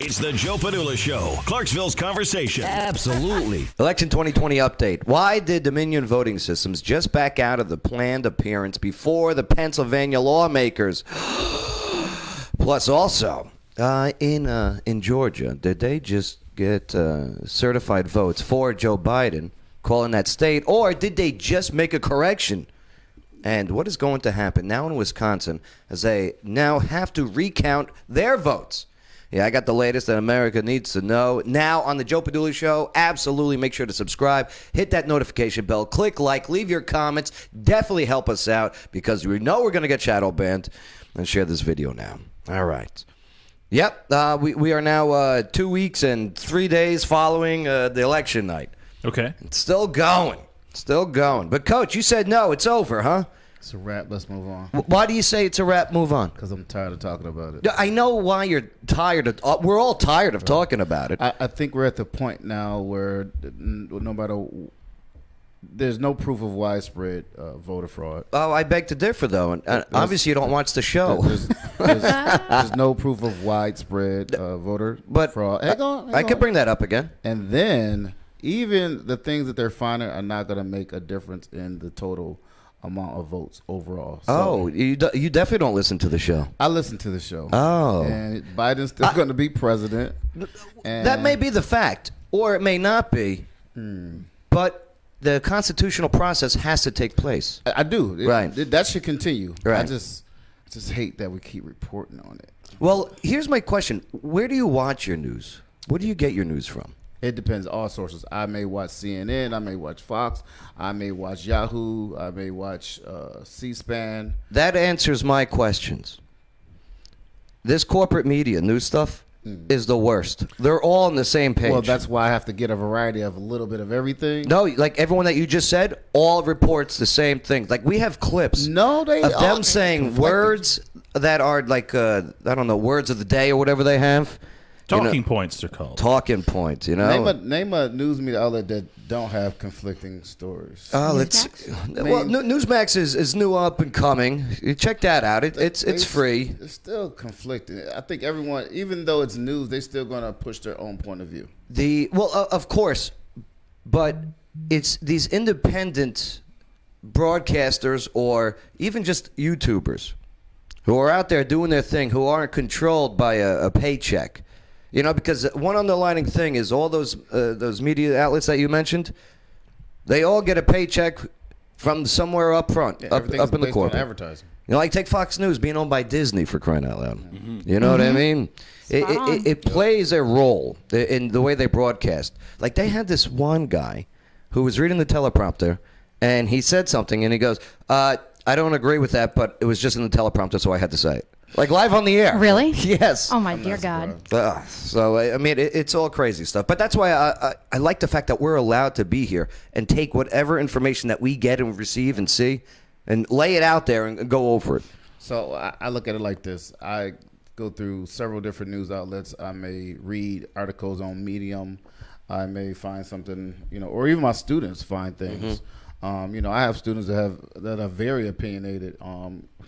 It's the Joe Padula Show, Clarksville's conversation. Absolutely. Election 2020 update. Why did Dominion voting systems just back out of the planned appearance before the Pennsylvania lawmakers? Plus, also, in Georgia, did they just get certified votes for Joe Biden, calling that state, or did they just make a correction? And what is going to happen now in Wisconsin as they now have to recount their votes? Yeah, I got the latest that America needs to know. Now on the Joe Padula Show, absolutely make sure to subscribe. Hit that notification bell. Click like. Leave your comments. Definitely help us out because we know we're going to get shadow banned. And share this video now. All right. Yep, we are now 2 weeks and 3 days following the election night. Okay. It's still going. Still going. But, Coach, you said no. It's over, huh? It's a wrap. Let's move on. Why do you say it's a wrap? Move on. Because I'm tired of talking about it. I know why you're tired of. We're all tired of talking about it. I think we're at the point now where no matter, there's no proof of widespread voter fraud. Oh, I beg to differ, though. And obviously, you don't watch the show. There's no proof of widespread voter fraud. Hang on. I could bring that up again. And then even the things that they're finding are not going to make a difference in the total amount of votes overall. So, you definitely don't listen to the show. I listen to the show. Oh. And Biden's still going to be president. That may be the fact, or it may not be. But the constitutional process has to take place. I do. Right. That should continue. Right. I just hate that we keep reporting on it. Well, here's my question. Where do you watch your news? Where do you get your news from? It depends. All sources. I may watch CNN. I may watch Fox. I may watch Yahoo. I may watch C-SPAN. That answers my questions. This corporate media news stuff is the worst. They're all on the same page. Well, that's why I have to get a variety of a little bit of everything. No, like everyone that you just said, all reports the same thing. Like we have clips of them saying words that are like, I don't know, words of the day or whatever they have. Talking points, they're called. Talking points, you know. Name a news media outlet that don't have conflicting stories. Newsmax is new up and coming. You check that out. It's free. It's still conflicting. I think everyone, even though it's news, they're still going to push their own point of view. Of course, but it's these independent broadcasters or even just YouTubers who are out there doing their thing, who aren't controlled by a paycheck. You know, because one underlining thing is all those media outlets that you mentioned, they all get a paycheck from somewhere up front, up in the corporate. Advertising. You know, like take Fox News being owned by Disney, for crying out loud. You know what I mean? It plays a role in the way they broadcast. Like they had this one guy who was reading the teleprompter, and he said something, and he goes, I don't agree with that, but it was just in the teleprompter, so I had to say it. Like live on the air. Really? Yes. Oh, my dear God. So, I mean, it's all crazy stuff. But that's why I like the fact that we're allowed to be here and take whatever information that we get and receive and see and lay it out there and go over it. So I look at it like this. I go through several different news outlets. I may read articles on Medium. I may find something, or even my students find things. I have students that are very opinionated.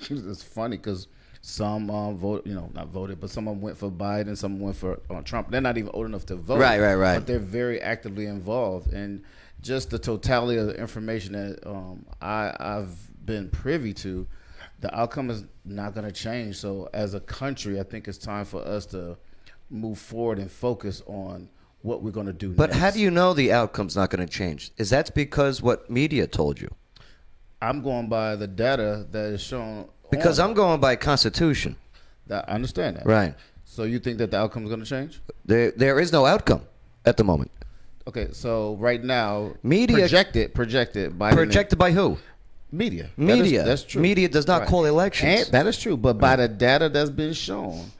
It's funny because some not voted, but some went for Biden, some went for Trump. They're not even old enough to vote. Right. But they're very actively involved. And just the totality of the information that I've been privy to, the outcome is not going to change. So as a country, I think it's time for us to move forward and focus on what we're going to do But next. how do you know the outcome's not going to change? Is that because what media told you? I'm going by the data that is shown. Because I'm going by Constitution. I understand that. Right. So you think that the outcome is going to change? There is no outcome at the moment. Okay, so right now, Media projected by projected by who? Media. That's true. Media does not call elections. And that is true, but by the data that's been shown,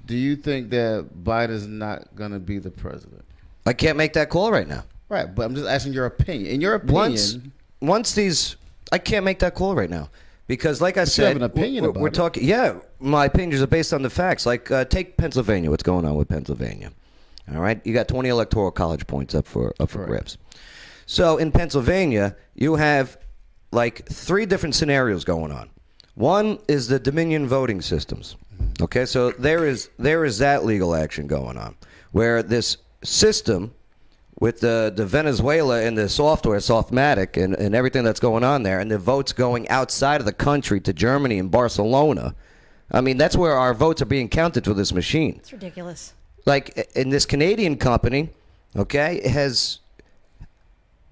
do you think that Biden's not going to be the president? I can't make that call right now. Right, but I'm just asking your opinion. In your opinion, once these, I can't make that call right now. Because, like I said, you have an opinion about we're talking. Yeah, my opinions are based on the facts. Like, take Pennsylvania. What's going on with Pennsylvania? All right, you got 20 electoral college points up for grabs. So in Pennsylvania, you have like 3 different scenarios going on. One is the Dominion voting systems. Okay, so there is that legal action going on, where this system with the Venezuela and the software, Softmatic, and everything that's going on there, and the votes going outside of the country to Germany and Barcelona. I mean, that's where our votes are being counted through this machine. It's ridiculous. Like, in this Canadian company, okay,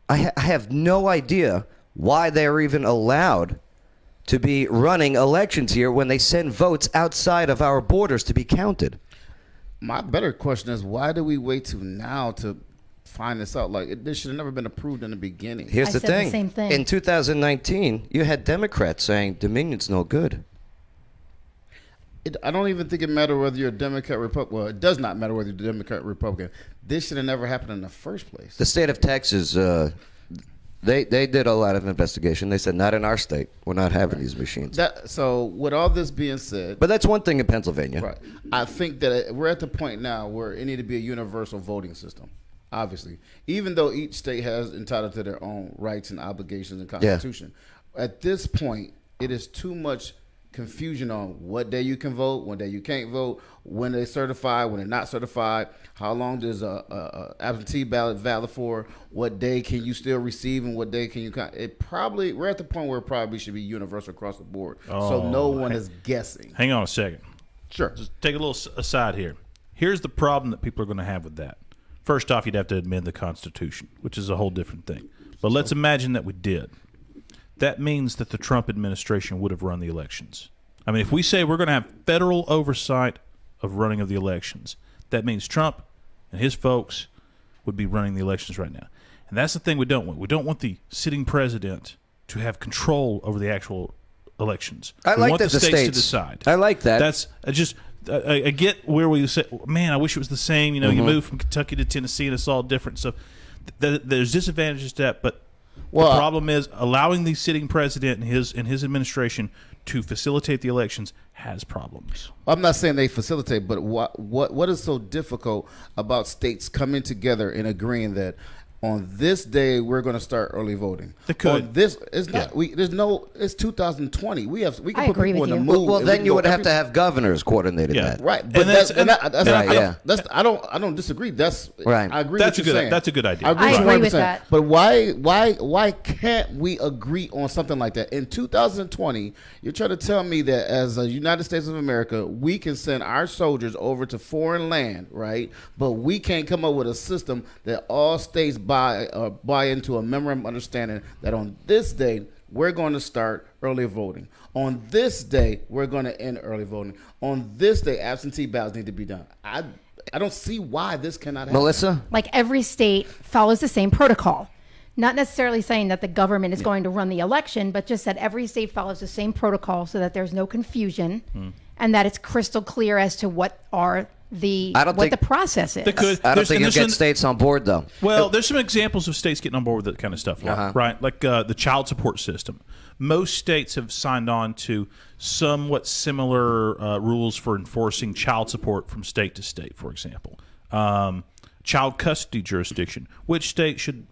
I have no idea why they're even allowed to be running elections here when they send votes outside of our borders to be counted. My better question is, why do we wait till now to find this out? Like, this should have never been approved in the beginning. Here's I the said thing. the same thing. In 2019, you had Democrats saying Dominion's no good. I don't even think it matters whether you're a Democrat or Republican. Well, it does not matter whether you're a Democrat or Republican. This should have never happened in the first place. The state of Texas, they did a lot of investigation. They said, not in our state. We're not having these machines. So with all this being said, But that's one thing in Pennsylvania. right, I think that we're at the point now where it need to be a universal voting system. Obviously, even though each state has entitled to their own rights and obligations and constitution, at this point, it is too much confusion on what day you can vote, what day you can't vote, when they're certified, when they're not certified, how long does a absentee ballot valid for, what day can you still receive, and what day can you we're at the point where it probably should be universal across the board, so no one is guessing. Hang on a second. Sure. Just take a little aside here. Here's the problem that people are going to have with that. First off, you'd have to amend the Constitution, which is a whole different thing. But let's imagine that we did. That means that the Trump administration would have run the elections. I mean, if we say we're going to have federal oversight of running of the elections, that means Trump and his folks would be running the elections right now. And that's the thing we don't want. We don't want the sitting president to have control over the actual elections. I we like want that the states to states decide. I like that. That's just I get where we say, man, I wish it was the same. You know, you move from Kentucky to Tennessee and it's all different. So there's disadvantages to that, but the problem is allowing the sitting president and his administration to facilitate the elections has problems. I'm not saying they facilitate, but what is so difficult about states coming together and agreeing that on this day we're going to start early voting? They could. On this it's not. It's 2020. We can I put agree people with in the you. mood. Well, and then we you can would go have to have governors coordinating Yeah. that. right. But I don't disagree. That's Right. I agree. That's with a you good. saying. That's a good idea. I agree 100%. with that. But why can't we agree on something like that? In 2020, you're trying to tell me that as a United States of America, we can send our soldiers over to foreign land, right? But we can't come up with a system that all states buy into a memorandum of understanding that on this day we're going to start early voting. On this day we're going to end early voting. On this day absentee ballots need to be done. I don't see why this cannot happen. Melissa? Like every state follows the same protocol. Not necessarily saying that the government is going to run the election, but just that every state follows the same protocol so that there's no confusion and that it's crystal clear as to what the process is. They could. I don't There's- think and you'll there's get some- states on board, though. Well, there's some examples of states getting on board with that kind of stuff, right? Like the child support system. Most states have signed on to somewhat similar rules for enforcing child support from state to state, for example. Child custody jurisdiction. Which state should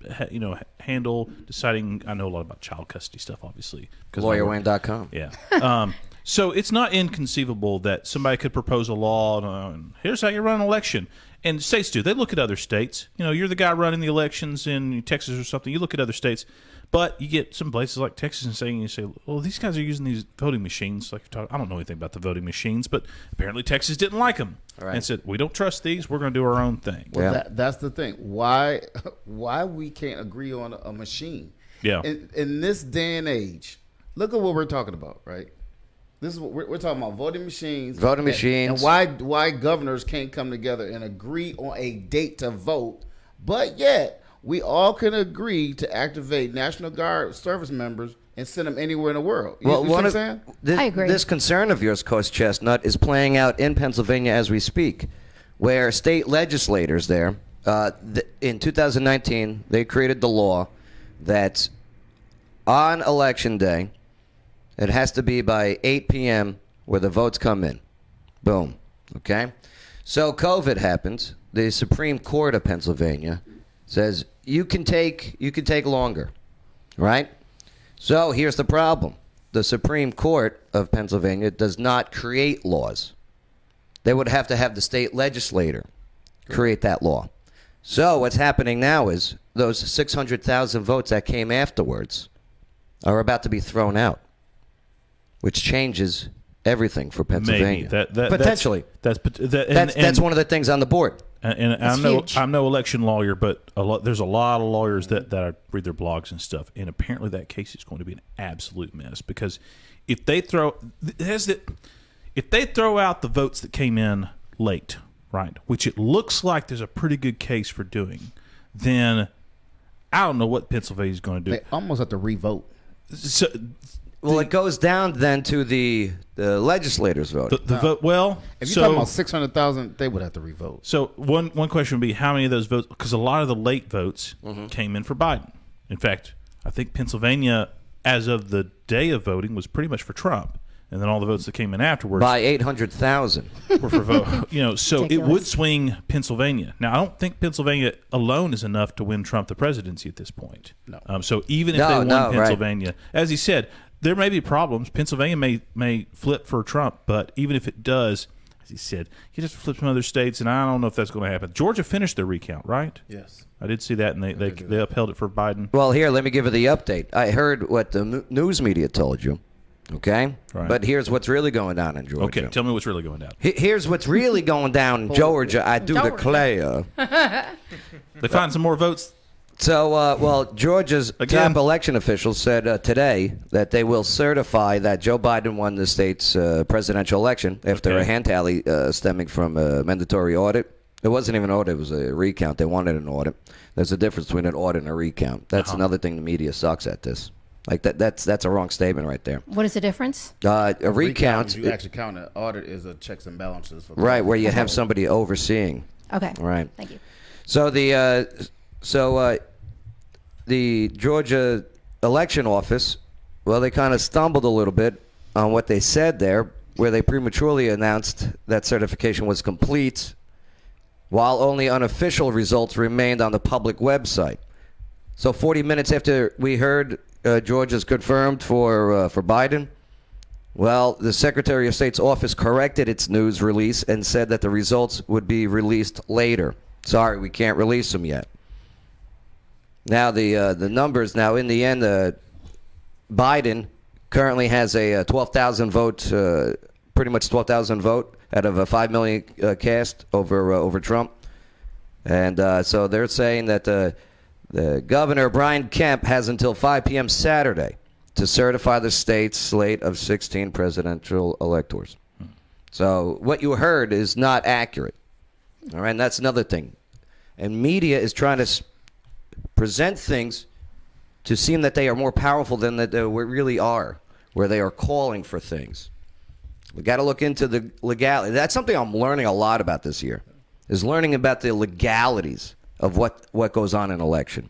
handle deciding? I know a lot about child custody stuff, obviously. LawyerWayne.com. Yeah. So it's not inconceivable that somebody could propose a law and here's how you run an election. And states do. They look at other states. You know, you're the guy running the elections in Texas or something. You look at other states. But you get some places like Texas and you say, well, these guys are using these voting machines. Like I don't know anything about the voting machines, but apparently Texas didn't like them and said, we don't trust these. We're going to do our own thing. Well, that's the thing. Why we can't agree on a machine? Yeah. In this day and age, look at what we're talking about, right? This is what we're talking about: voting machines. Voting machines. And why governors can't come together and agree on a date to vote, but yet we all can agree to activate National Guard service members and send them anywhere in the world. You see what I'm saying? I agree. This concern of yours, Coach Chestnut, is playing out in Pennsylvania as we speak, where state legislators there, in 2019, they created the law that on Election Day, it has to be by 8 p.m. where the votes come in. Boom. Okay? So COVID happens. The Supreme Court of Pennsylvania says you can take longer, right? So here's the problem. The Supreme Court of Pennsylvania does not create laws. they would have to have the state legislator create that law. So what's happening now is those 600,000 votes that came afterwards are about to be thrown out, which changes everything for Pennsylvania. Maybe. Potentially. That's one of the things on the board. And I'm no election lawyer, but there's a lot of lawyers that I read their blogs and stuff, and apparently that case is going to be an absolute mess because if they throw out the votes that came in late, right, which it looks like there's a pretty good case for doing, then I don't know what Pennsylvania's going to do. They almost have to revote. So, well, it goes down then to the legislators vote. The vote. Well, if you're talking about 600,000, they would have to revote. So one question would be how many of those votes? Because a lot of the late votes came in for Biden. In fact, I think Pennsylvania, as of the day of voting, was pretty much for Trump, and then all the votes that came in afterwards by 800,000 were for vote. So Ridiculous. it would swing Pennsylvania. Now, I don't think Pennsylvania alone is enough to win Trump the presidency at this point. No. So even if they won Pennsylvania, as he said, there may be problems. Pennsylvania may flip for Trump, but even if it does, as he said, you just flip some other states, and I don't know if that's going to happen. Georgia finished their recount, right? Yes. I did see that, and they upheld it for Biden. Well, here, let me give you the update. I heard what the news media told you, okay? Right. But here's what's really going down in Georgia. Okay, tell me what's really going down. Here's what's really going down in Georgia. I do declare. They find some more votes. So, Georgia's Again. top election officials said today that they will certify that Joe Biden won the state's presidential election after a hand tally stemming from a mandatory audit. It wasn't even an audit; it was a recount. They wanted an audit. There's a difference between an audit and a recount. That's another thing the media sucks at this. Like that's a wrong statement right there. What is the difference? A recount, You actually count it. Audit is a checks and balances. For right, where you have somebody overseeing. Okay. Right. Thank you. So the Georgia election office, well, they kind of stumbled a little bit on what they said there, where they prematurely announced that certification was complete, while only unofficial results remained on the public website. So 40 minutes after we heard Georgia's confirmed for Biden, well, the Secretary of State's office corrected its news release and said that the results would be released later. Sorry, we can't release them yet. Now the numbers. Now in the end, Biden currently has a 12,000 vote, pretty much 12,000 vote out of a 5 million cast over Trump, and so they're saying that the governor Brian Kemp has until 5 p.m. Saturday to certify the state's slate of 16 presidential electors. So what you heard is not accurate. All right, and that's another thing. And media is trying to present things to seem that they are more powerful than that they really are, where they are calling for things. We got to look into the legality. That's something I'm learning a lot about this year, is learning about the legalities of what goes on in election.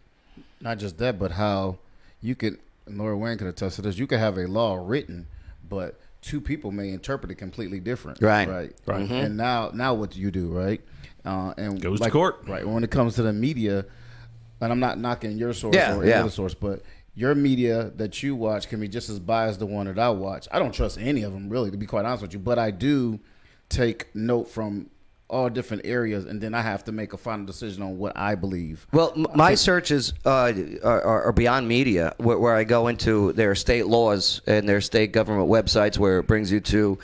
Not just that, but how you could, and Laura Wayne could attest to this, you could have a law written, but two people may interpret it completely different. Right. Mm-hmm. And now what do you do, right? And Goes to court. Right. When it comes to the media, and I'm not knocking your source or any other source, but your media that you watch can be just as biased as the one that I watch. I don't trust any of them, really, to be quite honest with you, but I do take note from all different areas, and then I have to make a final decision on what I believe. Well, my searches are beyond media, where I go into their state laws and their state government websites, where it brings you to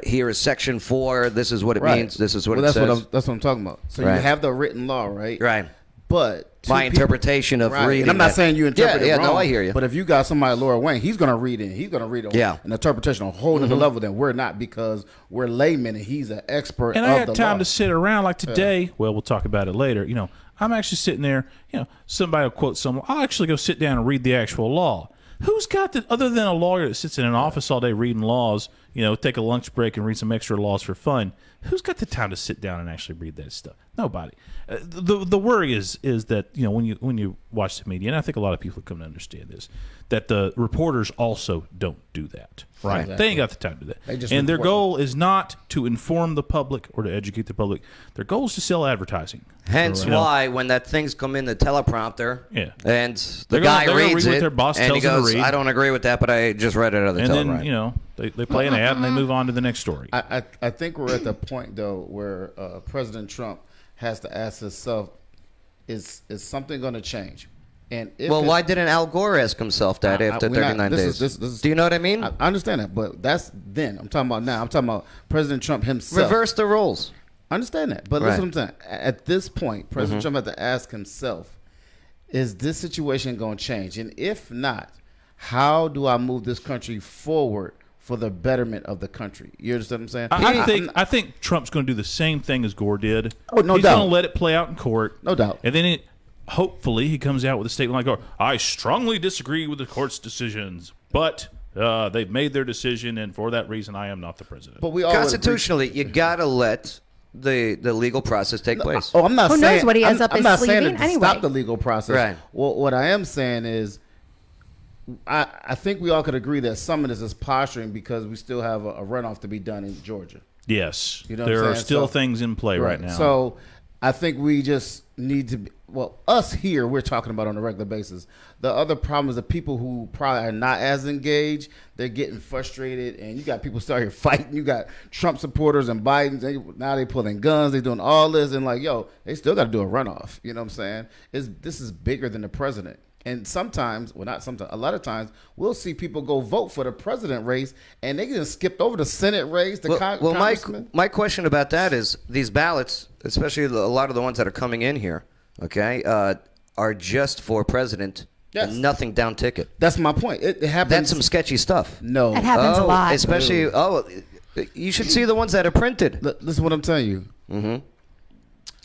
here is Section 4. This is what it means. This is what it says. That's what I'm talking about. So you have the written law, right? Right. But my interpretation of reading. And I'm not saying you interpret it wrong. No, I hear you. But if you got somebody like Laura Wayne, he's going to read it. He's going to read it an interpretation on a whole other level than we're not, because we're laymen and he's an expert And of I the got time law. to sit around like today. Well, we'll talk about it later. I'm actually sitting there. Somebody will quote someone. I'll actually go sit down and read the actual law. Who's got the, other than a lawyer that sits in an office all day reading laws, take a lunch break and read some extra laws for fun? Who's got the time to sit down and actually read that stuff? Nobody. The worry is that when you watch the media, and I think a lot of people have come to understand this, that the reporters also don't do that. Right? Exactly. They ain't got the time to do that. And their goal is not to inform the public or to educate the public. Their goal is to sell advertising. Hence why when that things come in the teleprompter, and the guy reads read what it, their boss and he tells them to goes, read. "I don't agree with that, but I just read it on the And teleprompter." then They play an ad and they move on to the next story. I think we're at the point though where President Trump has to ask himself, is something going to change? And if why didn't Al Gore ask himself that after 39 days? This is, Do you know what I mean? I understand that, but that's then. I'm talking about now. I'm talking about President Trump himself. Reverse the roles. I understand that, but listen what I'm saying. At this point, President Trump had to ask himself, is this situation going to change? And if not, how do I move this country forward for the betterment of the country? You understand what I'm saying? I think Trump's going to do the same thing as Gore did. Oh, no He's doubt. going to let it play out in court. No doubt. And then hopefully he comes out with a statement like, "Oh, I strongly disagree with the court's decisions, but they've made their decision, and for that reason, I am not the president." But we all Constitutionally, you got to let the legal process take place. I'm not Who saying. knows what he ends up I'm is not saying sleeving to anyway. stop the legal process. Right. Well, what I am saying is, I think we all could agree that some of this is posturing because we still have a runoff to be done in Georgia. Yes, You know what I'm there are saying? still So- things in play right now. So I think we just need to be, us here, we're talking about on a regular basis. The other problem is the people who probably are not as engaged, they're getting frustrated, and you got people start here fighting. You got Trump supporters and Biden. Now they pulling guns. They doing all this, and like, yo, they still got to do a runoff. You know what I'm saying? This is bigger than the president. And sometimes, well, not sometimes, a lot of times, we'll see people go vote for the president race, and they get skipped over the Senate race, the congressman. My question about that is these ballots, especially a lot of the ones that are coming in here, okay, are just for president Yes. and nothing down ticket. That's my point. It happens. That's some sketchy stuff. No. That happens a lot. Especially, you should see the ones that are printed. Listen what I'm telling you.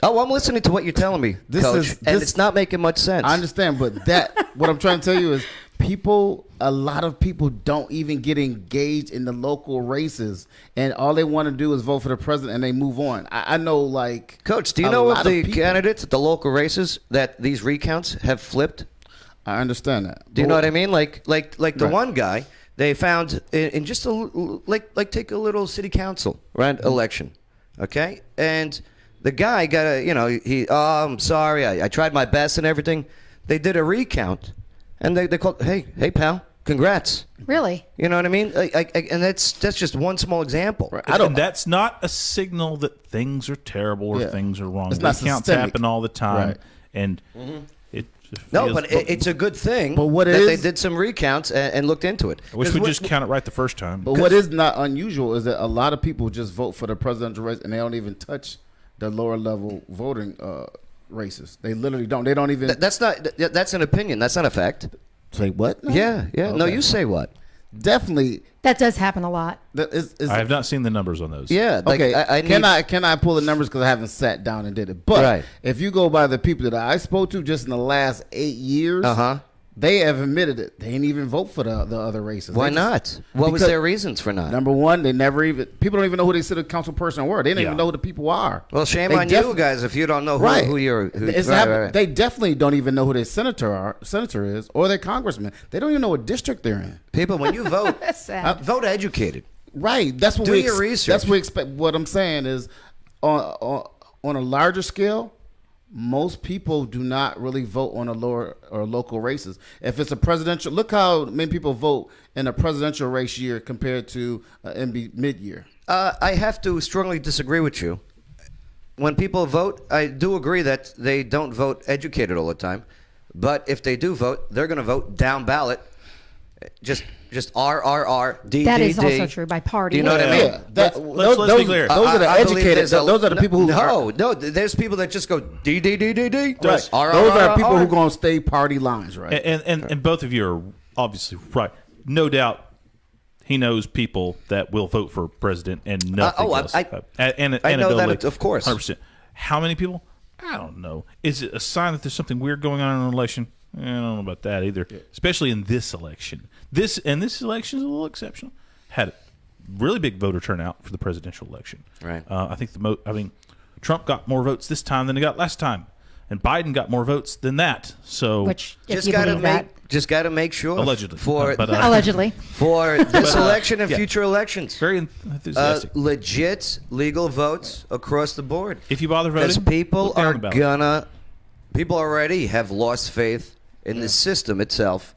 Oh, I'm listening to what you're telling me, Coach, and it's not making much sense. I understand, but what I'm trying to tell you is a lot of people don't even get engaged in the local races, and all they want to do is vote for the president, and they move on. I know, like, Coach, do you know of the candidates at the local races that these recounts have flipped? I understand that. Do you know what I mean? Like the Right. one guy they found in just take a little city council election, okay, and the guy got I'm sorry, I tried my best and everything. They did a recount, and they called, hey pal, congrats. Really? You know what I mean? And that's just one small example. Right. And that's not a signal that things are terrible or Yeah. things are wrong. It's not Recounts systemic. happen all the time, Right. and it No, feels- but it's a good thing But what that it they is- did some recounts and looked into it. I wish 'cause we what- just count it right the first time. But what is not unusual is that a lot of people just vote for the presidential race, and they don't even touch the lower level voting races. They literally don't. They don't even That's an opinion. That's not a fact. say what? No? Yeah. No, Okay. you say what? Definitely. That does happen a lot. I have not seen the numbers on those. Yeah. Like, Okay, I need, can I pull the numbers because I haven't sat down and did it? But Right. if you go by the people that I spoke to just in the last 8 years, they have admitted it. They didn't even vote for the other races. Why They just- not? What was because- their reasons for not? Number one, people don't even know who they city council person were. They don't Yeah. even know who the people are. Well, shame They on you guys if you don't know who you're. Right. They definitely don't even know who their senator is or their congressman. They don't even know what district they're in. People, when you vote, That's sad. vote educated. Right. That's what Do we your research. That's what we expect. What I'm saying is, on a larger scale, most people do not really vote on a lower or local races. If it's a presidential, look how many people vote in a presidential race year compared to mid-year. I have to strongly disagree with you. When people vote, I do agree that they don't vote educated all the time. But if they do vote, they're going to vote down ballot. Just RRR, D, That D, is D. also true by party. Do you know what I mean? Yeah, Let's be clear. Those are the I believe educated. there's a- Those are the people who No, there's people that just go D, D, D, D, D. Right. Those Those are people who going to stay party lines, right? And both of you are obviously right. No doubt, he knows people that will vote for president and nothing else. I know that, of course. 100%. How many people? I don't know. Is it a sign that there's something weird going on in an election? I don't know about that either. Yeah. Especially in this election. This election is a little exceptional. Had a really big voter turnout for the presidential election. Right. I think Trump got more votes this time than he got last time, and Biden got more votes than that. So Which, if Just you got to believe that, make sure allegedly for allegedly. for this election and future elections. very enthusiastic. Legit legal votes across the board. If you bother voting, Because people look down are the ballot. people already have lost faith in the system itself,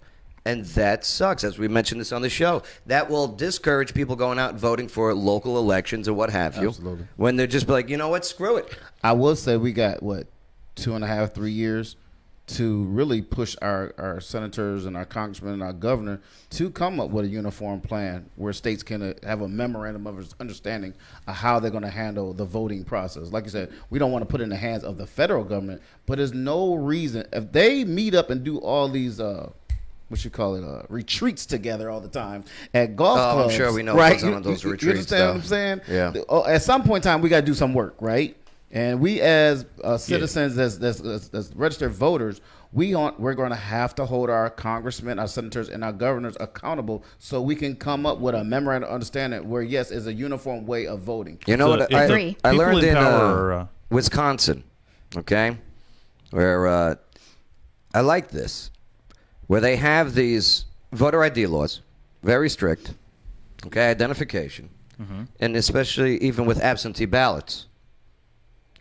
And that sucks, as we mentioned this on the show. That will discourage people going out and voting for local elections or what have you. Absolutely. When they're just like, you know what, screw it. I will say we got, 2.5, 3 years to really push our senators and our congressmen and our governor to come up with a uniform plan where states can have a memorandum of understanding of how they're going to handle the voting process. Like you said, we don't want to put it in the hands of the federal government, but there's no reason if they meet up and do all these retreats together all the time at golf clubs. I'm sure we know right? what's on those retreats. You understand what I'm saying? Yeah. At some point in time, we got to do some work, right? And we as citizens, as registered voters, we're going to have to hold our congressmen, our senators, and our governors accountable so we can come up with a memorandum of understanding where, yes, is a uniform way of voting. You know what? I learned in Wisconsin, okay, where I like this, where they have these voter ID laws, very strict, okay, identification, and especially even with absentee ballots,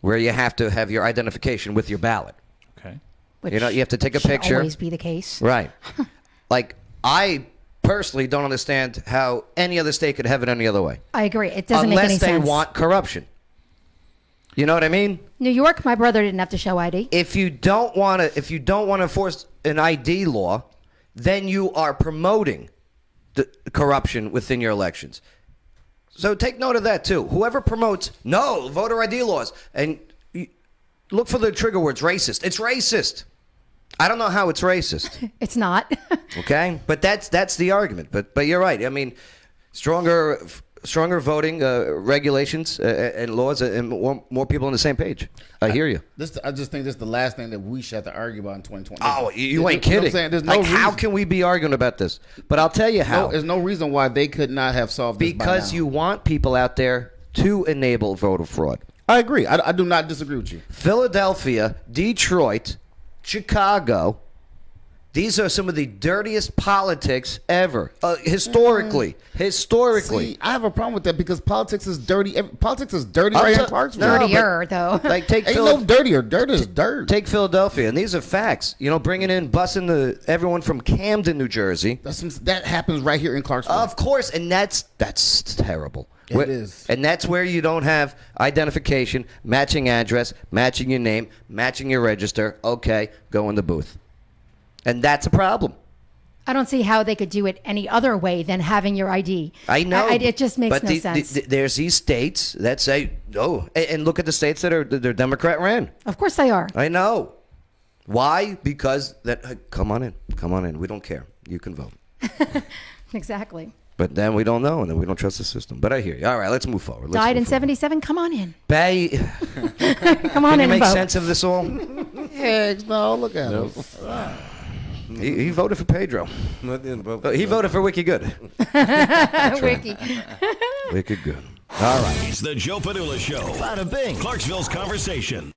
where you have to have your identification with your ballot. Okay. Which you have to take a should picture. always be the case. Right. Like, I personally don't understand how any other state could have it any other way. I agree. It doesn't make any sense. Unless they want corruption. You know what I mean? New York, my brother didn't have to show ID. If you don't want to enforce an ID law, then you are promoting the corruption within your elections. So take note of that too. Whoever promotes no voter ID laws, and look for the trigger words, racist. It's racist. I don't know how it's racist. It's not. Okay, but that's the argument. But you're right. I mean, stronger voting regulations and laws, and more people on the same page. I hear you. I just think this is the last thing that we should have to argue about in 2020. Oh, you ain't kidding. You know what I'm saying? There's no how reason. can we be arguing about this? But I'll tell you how. There's no reason why they could not have solved this by Because now. you want people out there to enable voter fraud. I agree. I do not disagree with you. Philadelphia, Detroit, Chicago. These are some of the dirtiest politics ever. Historically. See, I have a problem with that because politics is dirty. Politics is dirty right here in Clarksville. Dirtier, though. Like take Ain't no dirtier. Dirt is dirt. Take Philadelphia, and these are facts. Bringing in, busing everyone from Camden, New Jersey. That happens right here in Clarksville. Of course, and that's terrible. It is. And that's where you don't have identification, matching address, matching your name, matching your register. Okay, go in the booth. And that's a problem. I don't see how they could do it any other way than having your ID. I know. It just makes no sense. There's these states that say, no. And look at the states that they're Democrat ran. Of course they are. I know. Why? Because come on in. We don't care. You can vote. Exactly. But then we don't know, and then we don't trust the system. But I hear you. All right, let's move forward. Died in 77. Come on in. Bay. Come on Can in you and make vote. sense of this all? Yeah, no, look at him. He voted for Pedro. He voted for Wiki Good. Wiki. Wiki Good. All right. It's the Joe Padula Show. Bada bing. Clarksville's conversation.